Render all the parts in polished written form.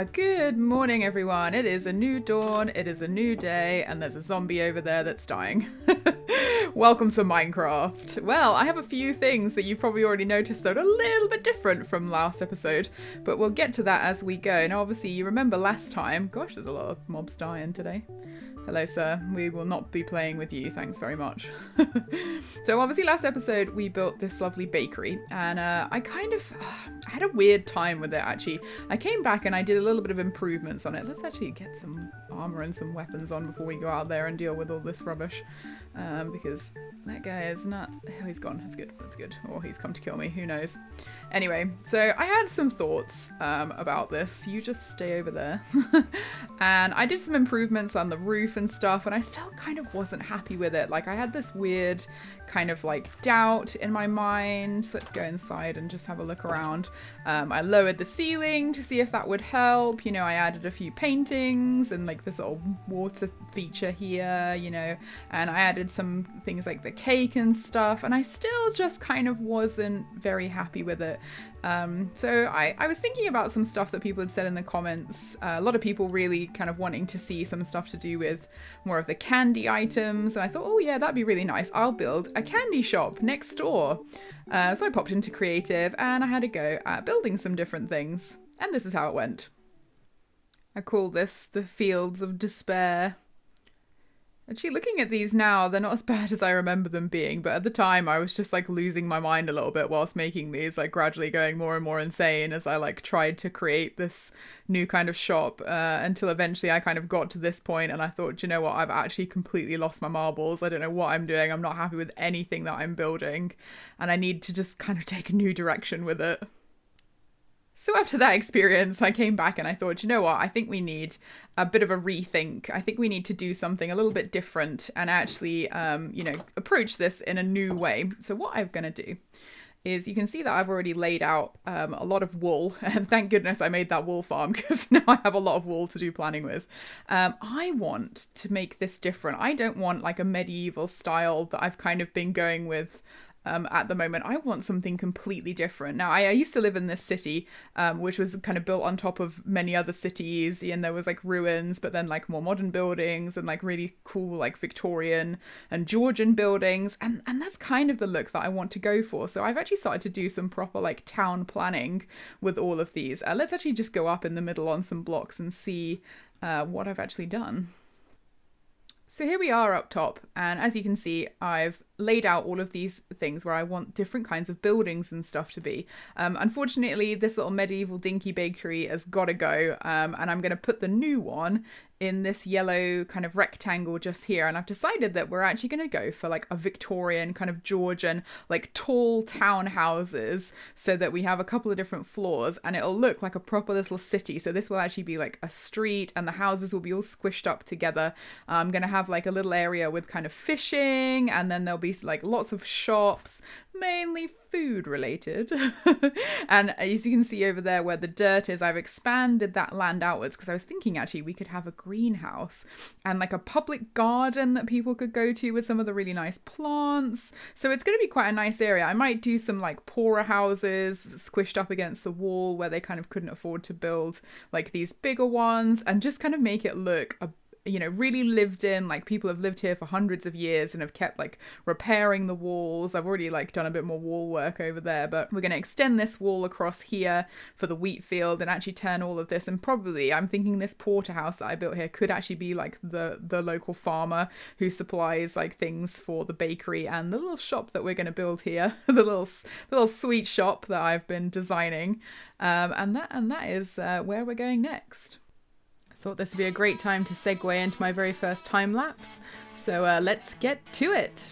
Good morning, everyone. It is a new dawn, it is a new day, and there's a zombie over there that's dying. Welcome to Minecraft. Well, I have a few things that you've probably already noticed that are a little bit different from last episode, but we'll get to that as we go. Now, obviously, you remember last time... Gosh, there's a lot of mobs dying today. Hello, sir. We will not be playing with you. Thanks very much. So obviously last episode we built this lovely bakery, and I had a weird time with it, actually. I came back and I did a little bit of improvements on it. Let's actually get some armor and some weapons on before we go out there and deal with all this rubbish. Because that guy is not... Oh, he's gone. That's good. That's good. Or he's come to kill me. Who knows? Anyway, so I had some thoughts about this. You just stay over there. And I did some improvements on the roof and stuff, and I still kind of wasn't happy with it. Like, I had this weird kind of like doubt in my mind. Let's go inside and just have a look around. I lowered the ceiling to see if that would help. You know, I added a few paintings and like this little water feature here, you know, and I added some things like the cake and stuff, and I still just kind of wasn't very happy with it. So I was thinking about some stuff that people had said in the comments. A lot of people really kind of wanting to see some stuff to do with more of the candy items, and I thought, oh yeah, that'd be really nice. I'll build a candy shop next door. So I popped into creative and I had a go at building some different things, and this is how it went. I call this the Fields of Despair. Actually, looking at these now, they're not as bad as I remember them being, but at the time I was just like losing my mind a little bit whilst making these, like gradually going more and more insane as I like tried to create this new kind of shop, until eventually I kind of got to this point and I thought, you know what, I've actually completely lost my marbles. I don't know what I'm doing. I'm not happy with anything that I'm building, and I need to just kind of take a new direction with it. So after that experience, I came back and I thought, you know what, I think we need a bit of a rethink. I think we need to do something a little bit different and actually, you know, approach this in a new way. So what I'm going to do is, you can see that I've already laid out a lot of wool, and thank goodness I made that wool farm because now I have a lot of wool to do planning with. I want to make this different. I don't want like a medieval style that I've kind of been going with at the moment. I want something completely different. Now, I used to live in this city, which was kind of built on top of many other cities, and there was like ruins, but then like more modern buildings and like really cool like Victorian and Georgian buildings, and that's kind of the look that I want to go for. So I've actually started to do some proper like town planning with all of these. Let's actually just go up in the middle on some blocks and see what I've actually done. So here we are up top, and as you can see, I've laid out all of these things where I want different kinds of buildings and stuff to be. Unfortunately, this little medieval dinky bakery has got to go, and I'm going to put the new one in this yellow kind of rectangle just here, and I've decided that we're actually going to go for like a Victorian kind of Georgian like tall townhouses, so that we have a couple of different floors and it'll look like a proper little city. So this will actually be like a street and the houses will be all squished up together. I'm going to have like a little area with kind of fishing, and then there'll be like lots of shops, mainly food related. And as you can see over there where the dirt is, I've expanded that land outwards because I was thinking actually we could have a greenhouse and like a public garden that people could go to with some of the really nice plants. So it's going to be quite a nice area. I might do some like poorer houses squished up against the wall where they kind of couldn't afford to build like these bigger ones, and just kind of make it look really lived in. Like, people have lived here for hundreds of years and have kept like repairing the walls. I've already like done a bit more wall work over there, but we're going to extend this wall across here for the wheat field and actually turn all of this. And probably I'm thinking this porterhouse that I built here could actually be like the local farmer who supplies like things for the bakery and the little shop that we're going to build here, the little sweet shop that I've been designing. And that is where we're going next. Thought this would be a great time to segue into my very first time lapse. So let's get to it.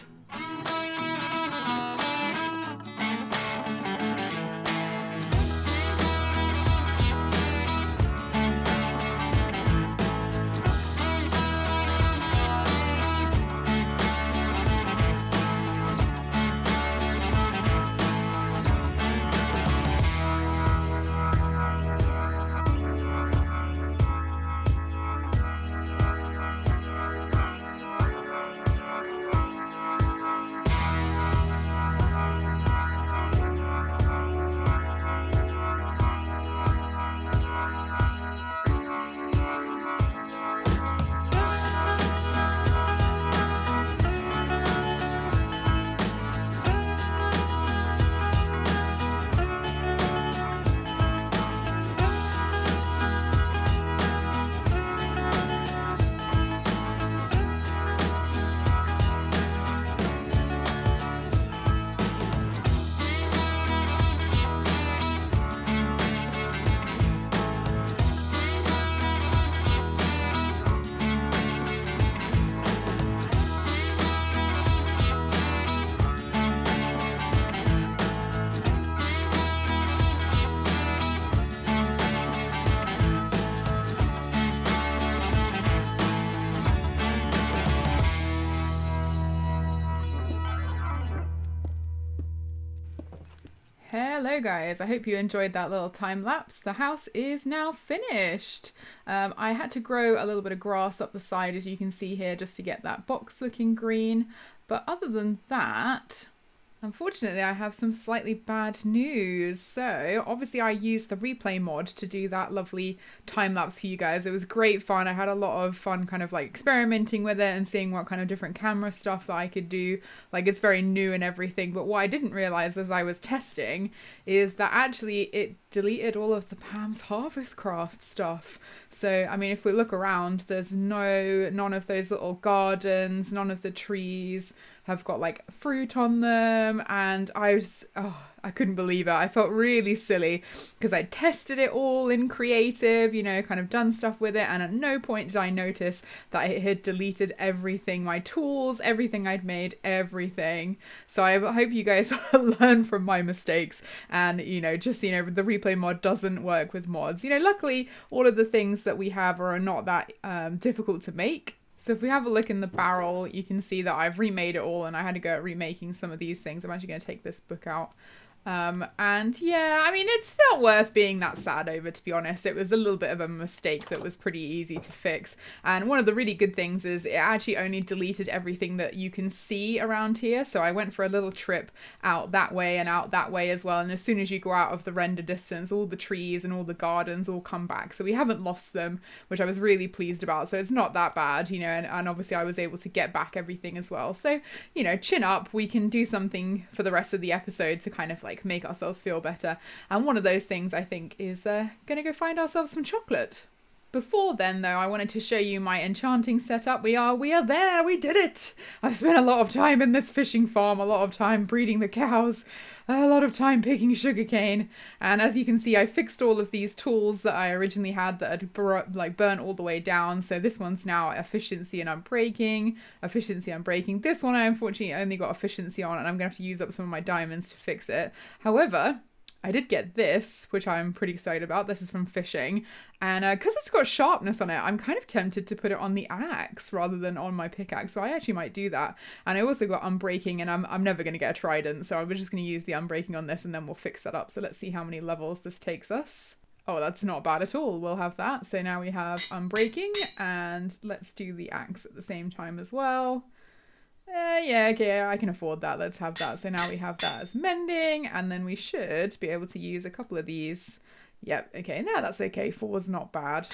Hello guys, I hope you enjoyed that little time lapse. The house is now finished. I had to grow a little bit of grass up the side, as you can see here, just to get that box looking green. But other than that, unfortunately, I have some slightly bad news. So obviously I used the replay mod to do that lovely time lapse for you guys. It was great fun. I had a lot of fun kind of like experimenting with it and seeing what kind of different camera stuff that I could do. Like, it's very new and everything. But what I didn't realize as I was testing is that actually it deleted all of the Pam's HarvestCraft stuff. So, I mean, if we look around, there's none of those little gardens, none of the trees have got like fruit on them, and I couldn't believe it. I felt really silly because I tested it all in creative, you know, kind of done stuff with it, and at no point did I notice that it had deleted everything, my tools, everything I'd made, everything. So I hope you guys learn from my mistakes, and you know, just, you know, the replay mod doesn't work with mods. You know, luckily all of the things that we have are not that difficult to make. So if we have a look in the barrel, you can see that I've remade it all, and I had to go at remaking some of these things. I'm actually going to take this book out. And yeah, I mean, it's not worth being that sad over, to be honest. It was a little bit of a mistake that was pretty easy to fix. And one of the really good things is it actually only deleted everything that you can see around here. So I went for a little trip out that way and out that way as well. And as soon as you go out of the render distance, all the trees and all the gardens all come back. So we haven't lost them, which I was really pleased about. So it's not that bad, you know, and obviously I was able to get back everything as well. So, you know, chin up, we can do something for the rest of the episode to kind of like make ourselves feel better. And one of those things, I think, is gonna go find ourselves some chocolate. Before then, though, I wanted to show you my enchanting setup. We are there, we did it! I've spent a lot of time in this fishing farm, a lot of time breeding the cows, a lot of time picking sugarcane, and as you can see, I fixed all of these tools that I originally had that had burnt all the way down. So this one's now efficiency and unbreaking, efficiency, unbreaking. This one I unfortunately only got efficiency on, and I'm gonna have to use up some of my diamonds to fix it. However, I did get this, which I'm pretty excited about. This is from fishing, and because it's got sharpness on it, I'm kind of tempted to put it on the axe rather than on my pickaxe, so I actually might do that. And I also got unbreaking, and I'm never going to get a trident, so I'm just going to use the unbreaking on this, and then we'll fix that up. So let's see how many levels this takes us. Oh, that's not bad at all. We'll have that. So now we have unbreaking, and let's do the axe at the same time as well. Yeah, okay, I can afford that. Let's have that. So now we have that as mending, and then we should be able to use a couple of these. Yep, okay, no, that's okay. 4's not bad.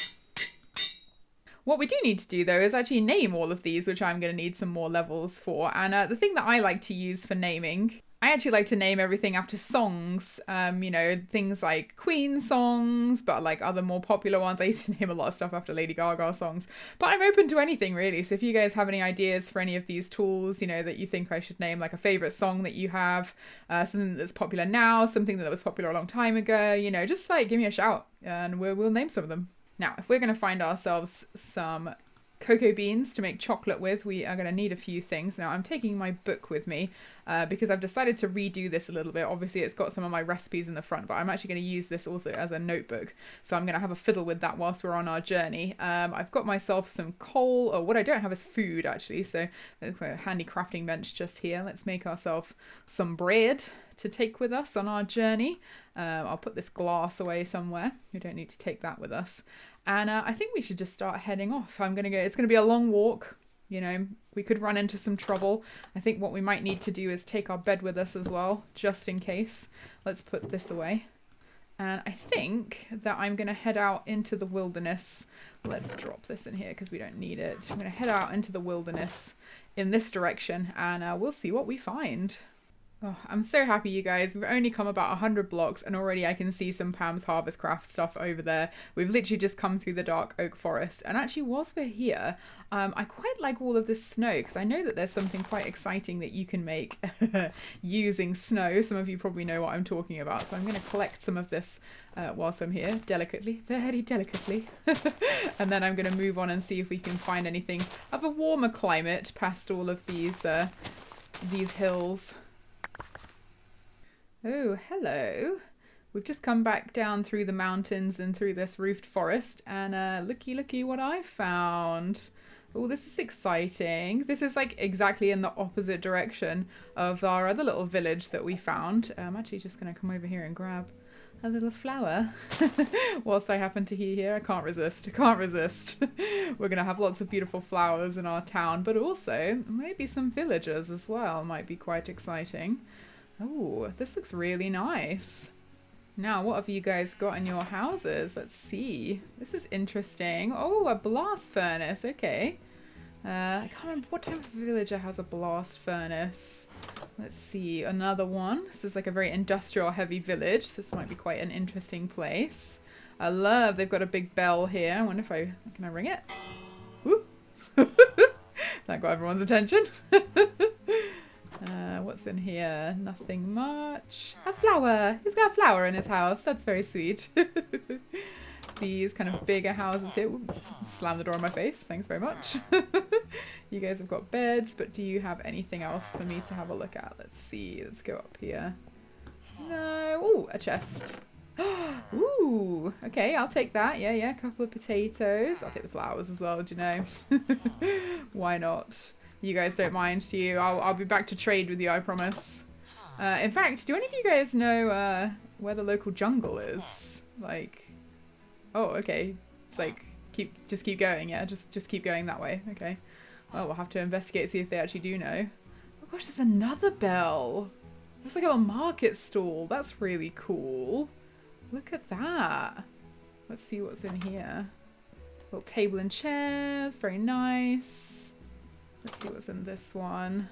What we do need to do, though, is actually name all of these, which I'm going to need some more levels for. And the thing that I like to use for naming, I actually like to name everything after songs, you know, things like Queen songs, but like other more popular ones. I used to name a lot of stuff after Lady Gaga songs, but I'm open to anything really. So if you guys have any ideas for any of these tools, you know, that you think I should name, like a favorite song that you have, something that's popular now, something that was popular a long time ago, you know, just like give me a shout and we'll name some of them. Now, if we're going to find ourselves some cocoa beans to make chocolate with, we are going to need a few things. Now I'm taking my book with me because I've decided to redo this a little bit. Obviously it's got some of my recipes in the front, but I'm actually going to use this also as a notebook, so I'm going to have a fiddle with that whilst we're on our journey. I've got myself some coal, or what I don't have is food actually, so there's a handy crafting bench just here. Let's make ourselves some bread to take with us on our journey. I'll put this glass away somewhere. We don't need to take that with us. And I think we should just start heading off. It's going to be a long walk. You know, we could run into some trouble. I think what we might need to do is take our bed with us as well, just in case. Let's put this away. And I think that I'm going to head out into the wilderness. Let's drop this in here because we don't need it. I'm going to head out into the wilderness in this direction, and we'll see what we find. Oh, I'm so happy, you guys. We've only come about 100 blocks and already I can see some Pam's HarvestCraft stuff over there. We've literally just come through the dark oak forest. And actually, whilst we're here, I quite like all of this snow because I know that there's something quite exciting that you can make using snow. Some of you probably know what I'm talking about. So I'm going to collect some of this whilst I'm here, delicately, very delicately. And then I'm going to move on and see if we can find anything of a warmer climate past all of these hills. Oh, hello. We've just come back down through the mountains and through this roofed forest, and looky what I found. Oh, this is exciting. This is like exactly in the opposite direction of our other little village that we found. I'm actually just going to come over here and grab a little flower whilst I happen to be here. I can't resist. I can't resist. We're going to have lots of beautiful flowers in our town, but also maybe some villagers as well. Might be quite exciting. Oh, this looks really nice. Now, what have you guys got in your houses? Let's see. This is interesting. Oh, a blast furnace. Okay. I can't remember what type of villager has a blast furnace. Let's see. Another one. This is like a very industrial heavy village. This might be quite an interesting place. I love they've got a big bell here. I wonder if can I ring it? Whoop. That got everyone's attention. What's in here? Nothing much. A flower. He's got a flower in his house. That's very sweet. These kind of bigger houses here. Ooh, slam the door in my face. Thanks very much. You guys have got beds, but do you have anything else for me to have a look at? Let's see. Let's go up here. No. Ooh, a chest. Ooh. Okay, I'll take that. Yeah, yeah. A couple of potatoes. I'll take the flowers as well, do you know? Why not? You guys don't mind, do you? I'll be back to trade with you, I promise. In fact, do any of you guys know where the local jungle is? Like, oh, okay. It's like just keep going, yeah. Just keep going that way. Okay. Well, we'll have to investigate, see if they actually do know. Oh gosh, there's another bell. It's like a market stall. That's really cool. Look at that. Let's see what's in here. Little table and chairs. Very nice. Let's see what's in this one.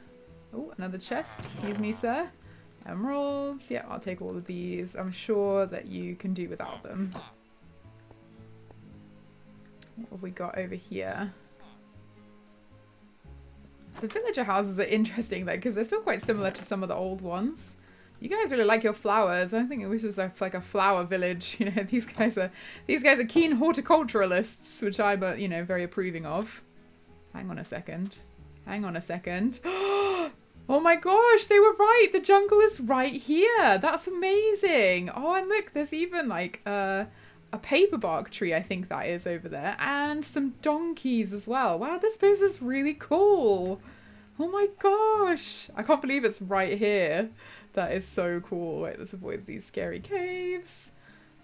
Oh, another chest. Excuse me, sir. Emeralds. Yeah, I'll take all of these. I'm sure that you can do without them. What have we got over here? The villager houses are interesting though, because they're still quite similar to some of the old ones. You guys really like your flowers. I think this is like a flower village. You know, these guys are keen horticulturalists, which I'm, very approving of. Hang on a second. Hang on a second. Oh my gosh, they were right. The jungle is right here. That's amazing. Oh, and look, there's even like a paperbark tree, I think that is over there, and some donkeys as well. Wow, this place is really cool. Oh my gosh. I can't believe it's right here. That is so cool. Wait, let's avoid these scary caves.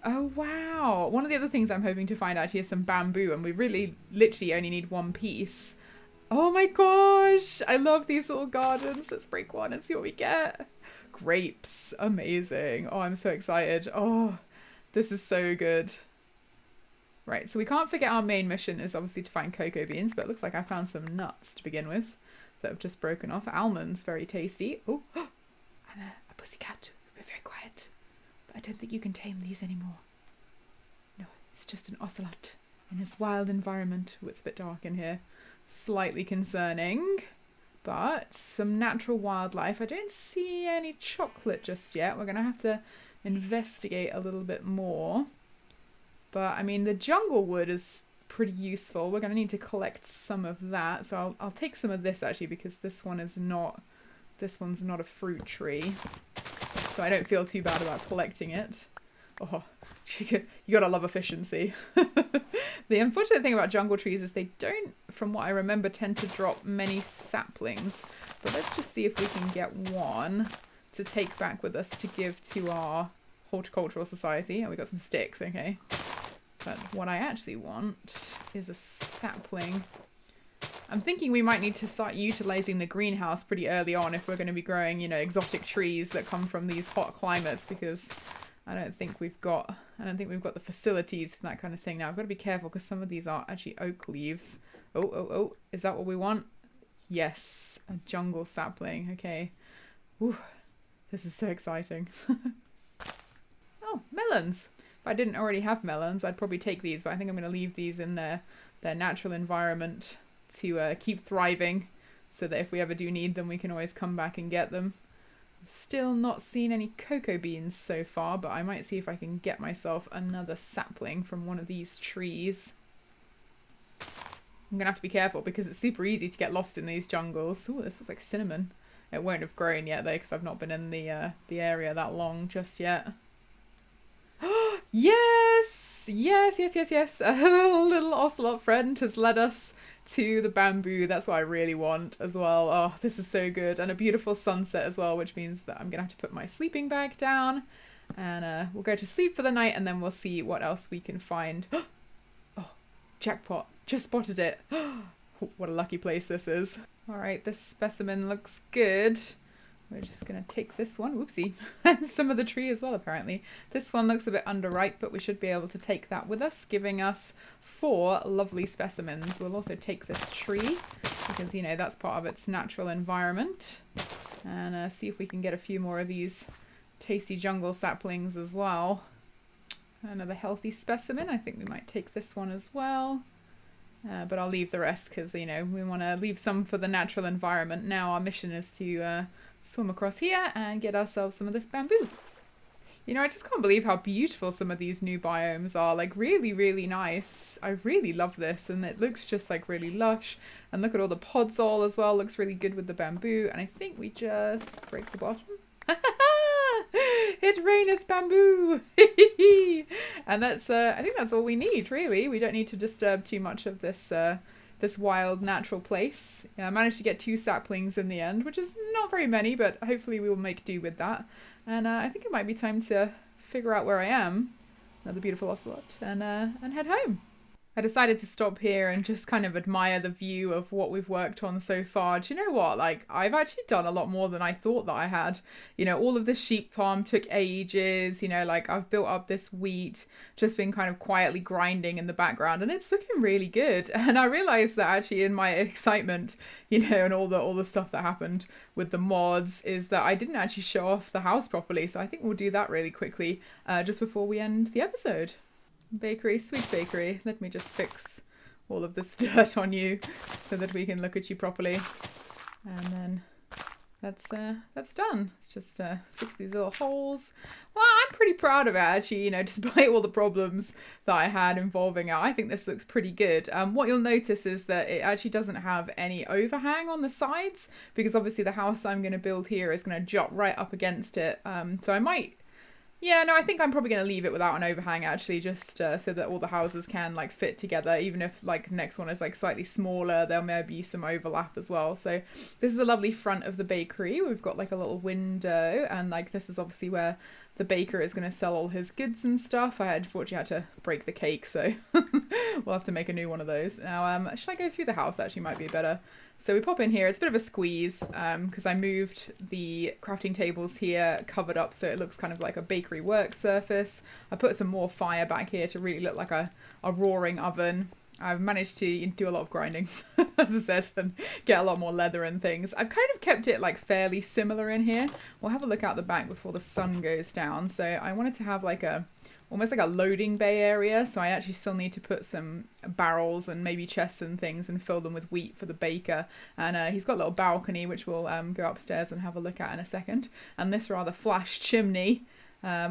Oh, wow. One of the other things I'm hoping to find out here is some bamboo, and we really literally only need one piece. Oh my gosh. I love these little gardens. Let's break one and see what we get. Grapes. Amazing. Oh, I'm so excited. Oh, this is so good. Right, so we can't forget our main mission is obviously to find cocoa beans, but it looks like I found some nuts to begin with that have just broken off. Almonds, very tasty. Oh, and a pussycat. We're very quiet. But I don't think you can tame these anymore. No, it's just an ocelot in his wild environment. Oh, it's a bit dark in here. Slightly concerning, but some natural wildlife. I don't see any chocolate just yet. We're going to have to investigate a little bit more. But, I mean, the jungle wood is pretty useful. We're going to need to collect some of that. So I'll take some of this, actually, because this one's not a fruit tree. So I don't feel too bad about collecting it. Oh, you gotta love efficiency. The unfortunate thing about jungle trees is they don't, from what I remember, tend to drop many saplings. But let's just see if we can get one to take back with us to give to our horticultural society. Oh, we got some sticks, okay. But what I actually want is a sapling. I'm thinking we might need to start utilizing the greenhouse pretty early on if we're going to be growing, exotic trees that come from these hot climates, because I don't think we've got the facilities for that kind of thing now. I've got to be careful because some of these are actually oak leaves. Oh, is that what we want? Yes, a jungle sapling. Okay. Ooh, this is so exciting. Oh, melons. If I didn't already have melons, I'd probably take these, but I think I'm going to leave these in their natural environment to keep thriving, so that if we ever do need them, we can always come back and get them. Still not seen any cocoa beans so far, but I might see if I can get myself another sapling from one of these trees. I'm gonna have to be careful because it's super easy to get lost in these jungles. Oh, this is like cinnamon. It won't have grown yet though, because I've not been in the area that long just yet. Yes! A little ocelot friend has led us to the bamboo. That's what I really want as well. Oh, this is so good. And a beautiful sunset as well, which means that I'm gonna have to put my sleeping bag down, and we'll go to sleep for the night, and then we'll see what else we can find. Oh, jackpot, just spotted it. What a lucky place this is. All right, this specimen looks good. We're just gonna take this one, whoopsie, and some of the tree as well apparently. This one looks a bit underripe, but we should be able to take that with us, giving us 4 lovely specimens. We'll also take this tree, because you know, that's part of its natural environment. And see if we can get a few more of these tasty jungle saplings as well. Another healthy specimen, I think we might take this one as well. But I'll leave the rest because, you know, we want to leave some for the natural environment. Now our mission is to swim across here and get ourselves some of this bamboo. You know, I just can't believe how beautiful some of these new biomes are. Like, really, really nice. I really love this, and it looks just like really lush. And look at all the podzol as well. Looks really good with the bamboo. And I think we just break the bottom. It raineth bamboo. And that's I think that's all we need, really. We don't need to disturb too much of this this wild natural place. I managed to get 2 saplings in the end, which is not very many, but hopefully we will make do with that. And I think it might be time to figure out where I am, another beautiful ocelot, and head home. I decided to stop here and just kind of admire the view of what we've worked on so far. Do you know what? Like, I've actually done a lot more than I thought that I had. You know, all of this sheep farm took ages. You know, like, I've built up this wheat, just been kind of quietly grinding in the background, and it's looking really good. And I realized that actually in my excitement, you know, and all the stuff that happened with the mods, is that I didn't actually show off the house properly. So I think we'll do that really quickly, just before we end the episode. Bakery, sweet bakery. Let me just fix all of this dirt on you so that we can look at you properly. And then that's done. Let's just fix these little holes. Well, I'm pretty proud of it actually, you know, despite all the problems that I had involving it. I think this looks pretty good. What you'll notice is that it actually doesn't have any overhang on the sides, because obviously the house I'm going to build here is going to jut right up against it. So I might... Yeah, no, I think I'm probably going to leave it without an overhang actually, just so that all the houses can like fit together. Even if like the next one is like slightly smaller, there may be some overlap as well. So this is a lovely front of the bakery. We've got like a little window, and like this is obviously where the baker is going to sell all his goods and stuff. I unfortunately had to break the cake, so we'll have to make a new one of those. Now, should I go through the house? Actually might be better. So we pop in here. It's a bit of a squeeze because I moved the crafting tables here covered up so it looks kind of like a bakery work surface. I put some more fire back here to really look like a roaring oven. I've managed to do a lot of grinding, as I said, and get a lot more leather and things. I've kind of kept it like fairly similar in here. We'll have a look out the back before the sun goes down. So I wanted to have like almost like a loading bay area. So I actually still need to put some barrels and maybe chests and things and fill them with wheat for the baker. And he's got a little balcony, which we'll go upstairs and have a look at in a second. And this rather flash chimney,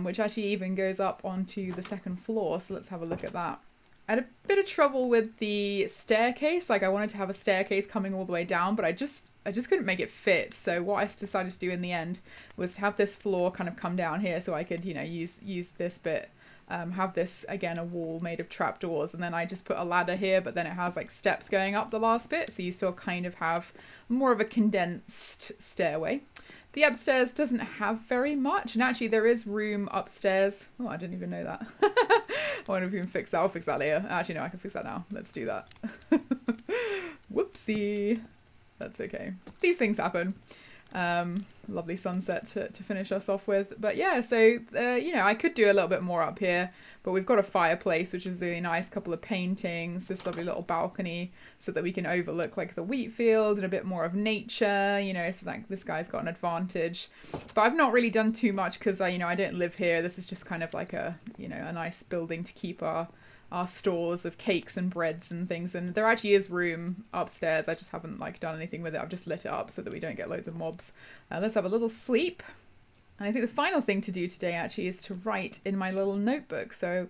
which actually even goes up onto the 2nd floor. So let's have a look at that. I had a bit of trouble with the staircase. Like I wanted to have a staircase coming all the way down, but I just couldn't make it fit. So what I decided to do in the end was to have this floor kind of come down here so I could, you know, use this bit. Have this, again, a wall made of trapdoors, and then I just put a ladder here, but then it has like steps going up the last bit, so you still kind of have more of a condensed stairway. The upstairs doesn't have very much, and actually there is room upstairs. Oh, I didn't even know that. I wonder if you can fix that. I'll fix that later. Actually, no, I can fix that now. Let's do that. Whoopsie. That's okay. These things happen. Lovely sunset to finish us off with. But yeah, so, you know, I could do a little bit more up here, but we've got a fireplace, which is really nice, couple of paintings, this lovely little balcony so that we can overlook like the wheat field and a bit more of nature, you know, so like this guy's got an advantage. But I've not really done too much because you know, I don't live here. This is just kind of like a, you know, a nice building to keep our stores of cakes and breads and things, and there actually is room upstairs. I just haven't like done anything with it. I've just lit it up so that we don't get loads of mobs. Let's have a little sleep. And I think the final thing to do today actually is to write in my little notebook. So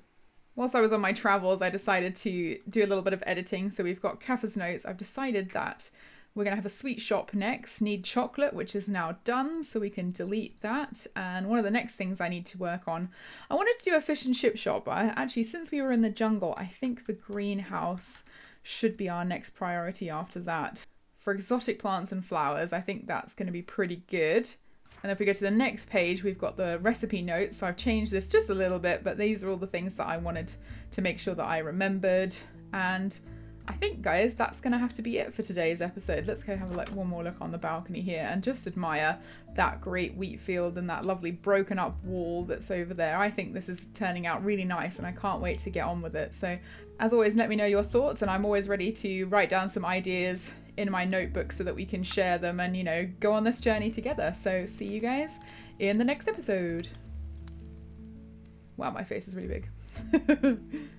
whilst I was on my travels, I decided to do a little bit of editing. So we've got Kaffir's notes. I've decided that we're going to have a sweet shop next. Need chocolate, which is now done, so we can delete that. And one of the next things I need to work on, I wanted to do a fish and chip shop, but actually, since we were in the jungle, I think the greenhouse should be our next priority after that. For exotic plants and flowers, I think that's going to be pretty good. And if we go to the next page, we've got the recipe notes. So I've changed this just a little bit, but these are all the things that I wanted to make sure that I remembered. And I think, guys, that's going to have to be it for today's episode. Let's go have one more look on the balcony here and just admire that great wheat field and that lovely broken up wall that's over there. I think this is turning out really nice and I can't wait to get on with it. So as always, let me know your thoughts, and I'm always ready to write down some ideas in my notebook so that we can share them and, you know, go on this journey together. So see you guys in the next episode. Wow, my face is really big.